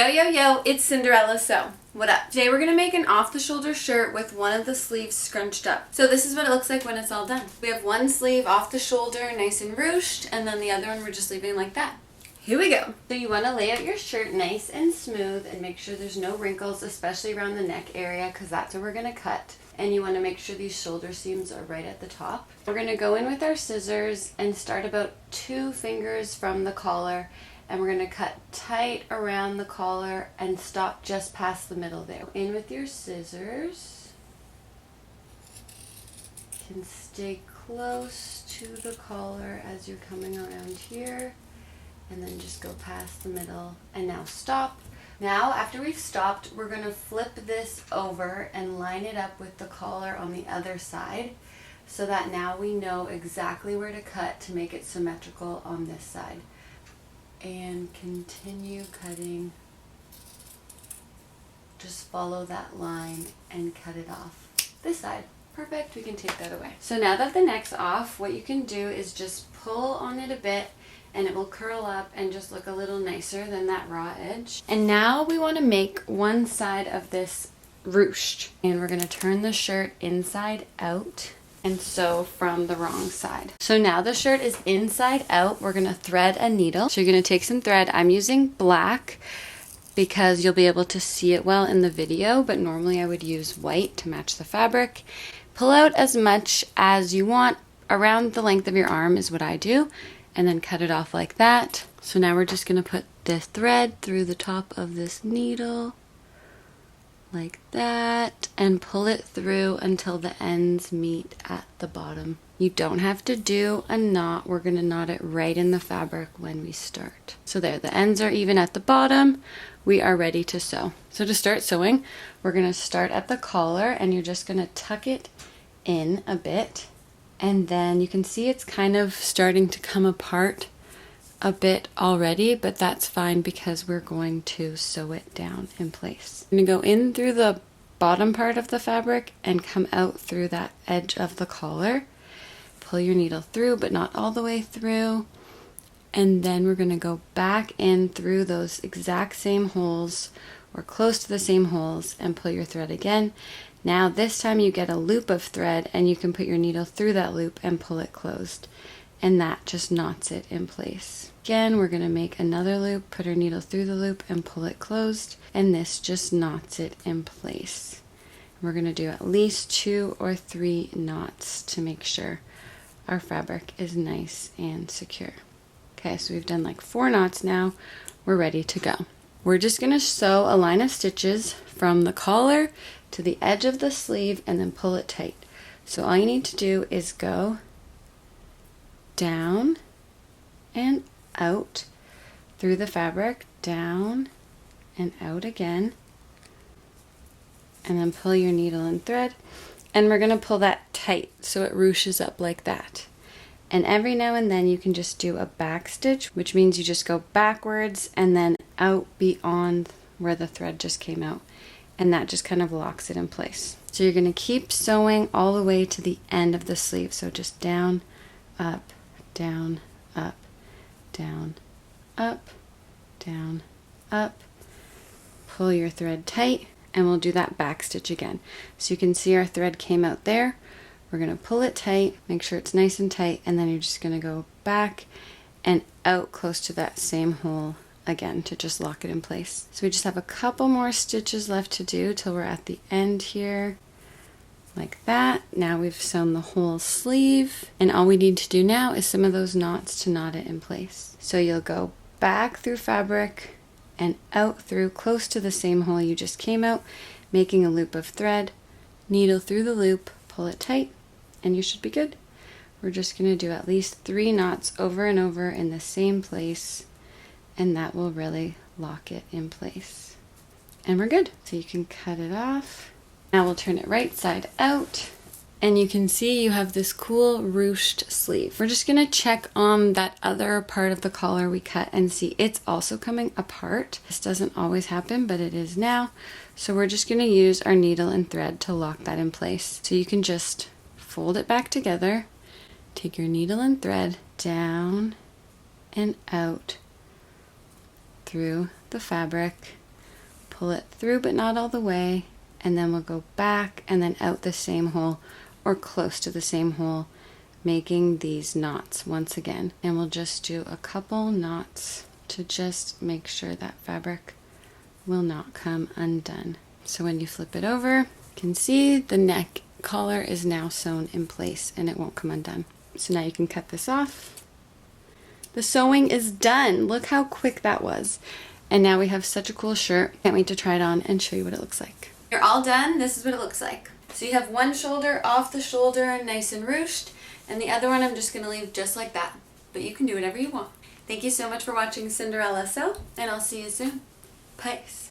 Yo, yo, yo, it's Cinderella Sew. What up? Today we're going to make an off-the-shoulder shirt with one of the sleeves scrunched up. So this is what it looks like when it's all done. We have one sleeve off the shoulder, nice and ruched, and then the other one we're just leaving like that. Here we go. So you want to lay out your shirt nice and smooth and make sure there's no wrinkles, especially around the neck area, because that's where we're going to cut. And you want to make sure these shoulder seams are right at the top. We're going to go in with our scissors and start about 2 fingers from the collar. And we're going to cut tight around the collar and stop just past the middle there. In with your scissors. You can stay close to the collar as you're coming around here. And then just go past the middle. And now stop. Now, after we've stopped, we're going to flip this over and line it up with the collar on the other side, so that now we know exactly where to cut to make it symmetrical on this side. And continue cutting. Just follow that line and cut it off this side. Perfect, we can take that away. So now that the neck's off, what you can do is just pull on it a bit and it will curl up and just look a little nicer than that raw edge. And now we want to make one side of this ruched. And we're going to turn the shirt inside out and sew from the wrong side. So now the shirt is inside out. We're going to thread a needle. So you're going to take some thread. I'm using black because you'll be able to see it well in the video, but normally I would use white to match the fabric. Pull out as much as you want. Around the length of your arm is what I do, and then cut it off like that. So now we're just going to put this thread through the top of this needle like that and pull it through until the ends meet at the bottom. You don't have to do a knot. We're going to knot it right in the fabric when we start. So there, the ends are even at the bottom. We are ready to sew. So to start sewing, we're going to start at the collar and you're just going to tuck it in a bit. And then you can see it's kind of starting to come apart a bit already, but that's fine because we're going to sew it down in place. I'm going to go in through the bottom part of the fabric and come out through that edge of the collar. Pull your needle through, but not all the way through. And then we're going to go back in through those exact same holes or close to the same holes and pull your thread again. Now this time you get a loop of thread and you can put your needle through that loop and pull it closed. And that just knots it in place. Again, we're going to make another loop, put our needle through the loop and pull it closed. And this just knots it in place. We're going to do at least 2 or 3 knots to make sure our fabric is nice and secure. Okay, so we've done like 4 knots now. We're ready to go. We're just going to sew a line of stitches from the collar to the edge of the sleeve and then pull it tight. So all you need to do is go down and out through the fabric, down and out again, and then pull your needle and thread, and we're going to pull that tight so it ruches up like that. And every now and then you can just do a back stitch, which means you just go backwards and then out beyond where the thread just came out, and that just kind of locks it in place. So you're going to keep sewing all the way to the end of the sleeve, so just down, up, down, up, down, up, down, up. Pull your thread tight and we'll do that back stitch again. So you can see our thread came out there. We're going to pull it tight, make sure it's nice and tight, and then you're just going to go back and out close to that same hole again to just lock it in place. So we just have a couple more stitches left to do till we're at the end here. Like that. Now we've sewn the whole sleeve, and all we need to do now is some of those knots to knot it in place. So you'll go back through fabric and out through close to the same hole you just came out, making a loop of thread, needle through the loop, pull it tight, and you should be good. We're just going to do at least 3 knots over and over in the same place, and that will really lock it in place. And we're good. So you can cut it off. Now we'll turn it right side out, and you can see you have this cool ruched sleeve. We're just going to check on that other part of the collar we cut and see it's also coming apart. This doesn't always happen, but it is now. So we're just going to use our needle and thread to lock that in place. So you can just fold it back together, take your needle and thread down and out through the fabric pull it through but not all the way, and then we'll go back and then out the same hole or close to the same hole, making these knots once again. And we'll just do a couple knots to just make sure that fabric will not come undone. So when you flip it over, you can see the neck collar is now sewn in place and it won't come undone. So now you can cut this off. The sewing is done. Look how quick that was. And now we have such a cool shirt. Can't wait to try it on and show you what it looks like. You're all done. This is what it looks like. So you have one shoulder off the shoulder, nice and ruched, and the other one I'm just going to leave just like that. But you can do whatever you want. Thank you so much for watching Cinderella Sew, and I'll see you soon. Peace.